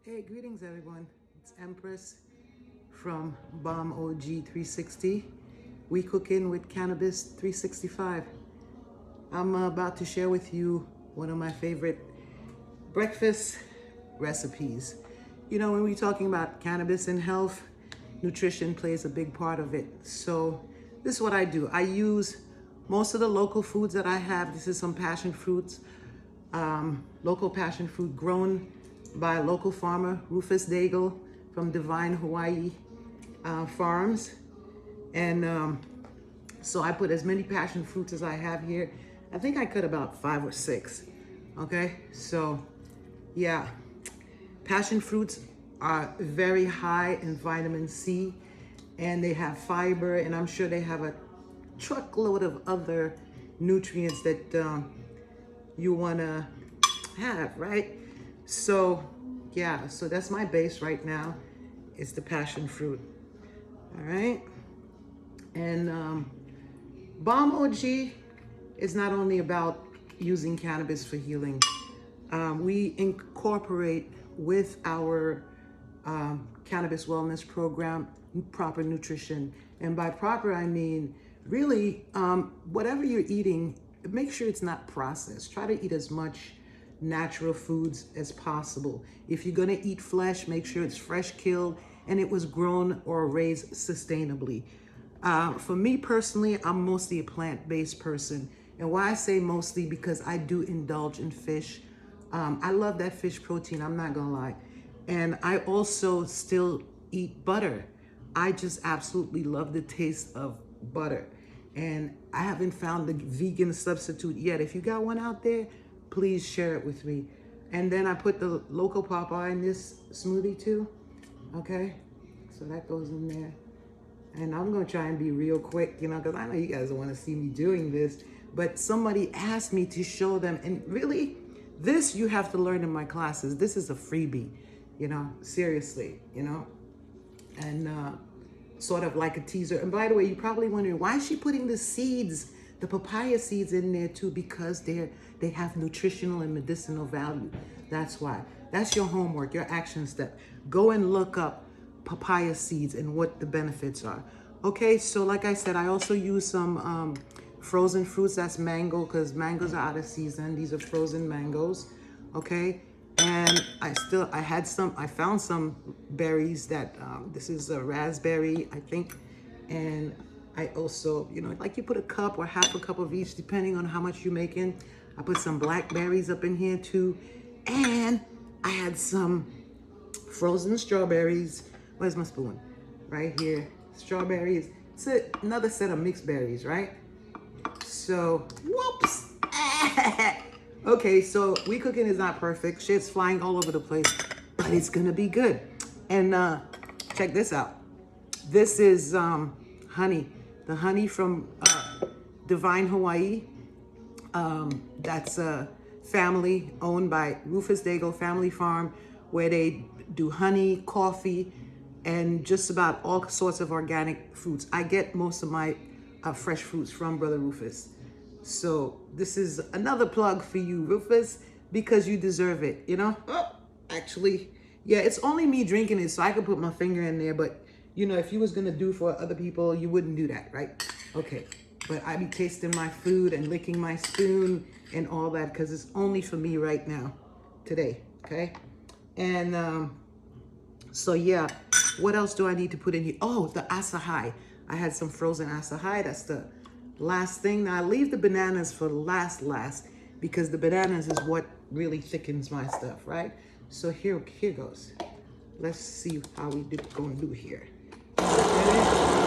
Hey, greetings everyone. It's Empress from Balm O.G 360. We cooking with Cannabis 365. I'm about to share with you one of my favorite breakfast recipes. You know, when we're talking about cannabis and health, nutrition plays a big part of it. So this is what I do. I use most of the local foods that I have. This is some passion fruits, local passion fruit grown by a local farmer, Rufus Daigle from Divine Hawaii Farms. And so I put as many passion fruits as I have here. I think I cut about 5 or 6. Okay, so yeah, passion fruits are very high in vitamin C, and they have fiber, and I'm sure they have a truckload of other nutrients that you want to have, right? So yeah, so that's my base right now. It's the passion fruit. All right, and Balm O.G is not only about using cannabis for healing. We incorporate with our cannabis wellness program proper nutrition, and by proper I mean really whatever you're eating, make sure it's not processed. Try to eat as much natural foods as possible. If you're gonna eat flesh, make sure it's fresh killed and it was grown or raised sustainably. For me personally, I'm mostly a plant-based person. And why I say mostly, because I do indulge in fish. I love that fish protein, I'm not gonna lie. And I also still eat butter. I just absolutely love the taste of butter. And I haven't found the vegan substitute yet. If you got one out there, please share it with me. And then I put the local Popeye in this smoothie too. Okay, so that goes in there. And I'm gonna try and be real quick, you know, because I know you guys don't want to see me doing this, but somebody asked me to show them, and really, this you have to learn in my classes. This is a freebie, you know, seriously, you know, and sort of like a teaser. And by the way, you're probably wondering, why is she putting the seeds, the papaya seeds in there too? Because they have nutritional and medicinal value. That's why. That's your homework, your action step. Go and look up papaya seeds and what the benefits are. Okay, so like I said, I also use some frozen fruits. That's mango, because mangoes are out of season. These are frozen mangoes. Okay, and I found some berries that this is a raspberry, I think. And I also, you know, like you put a cup or half a cup of each depending on how much you're making. I put some blackberries up in here too, and I had some frozen strawberries. Where's my spoon? Right here. Strawberries. It's another set of mixed berries, right? So, whoops. Okay, so we cooking is not perfect. Shit's flying all over the place, but it's gonna be good. And check this out. This is honey. The honey from Divine Hawaii. That's a family owned by Rufus Daigle Family Farm, where they do honey, coffee, and just about all sorts of organic fruits. I get most of my fresh fruits from Brother Rufus. So this is another plug for you, Rufus, because you deserve it, you know? Oh, actually, yeah, it's only me drinking it, so I could put my finger in there, but you know, if you was gonna do for other people, you wouldn't do that, right? Okay, but I be tasting my food and licking my spoon and all that, because it's only for me right now, today, okay? And so yeah, what else do I need to put in here? Oh, the acai. I had some frozen acai. That's the last thing. Now I leave the bananas for last, because the bananas is what really thickens my stuff, right? So here goes. Let's see how we gonna do here. Okay.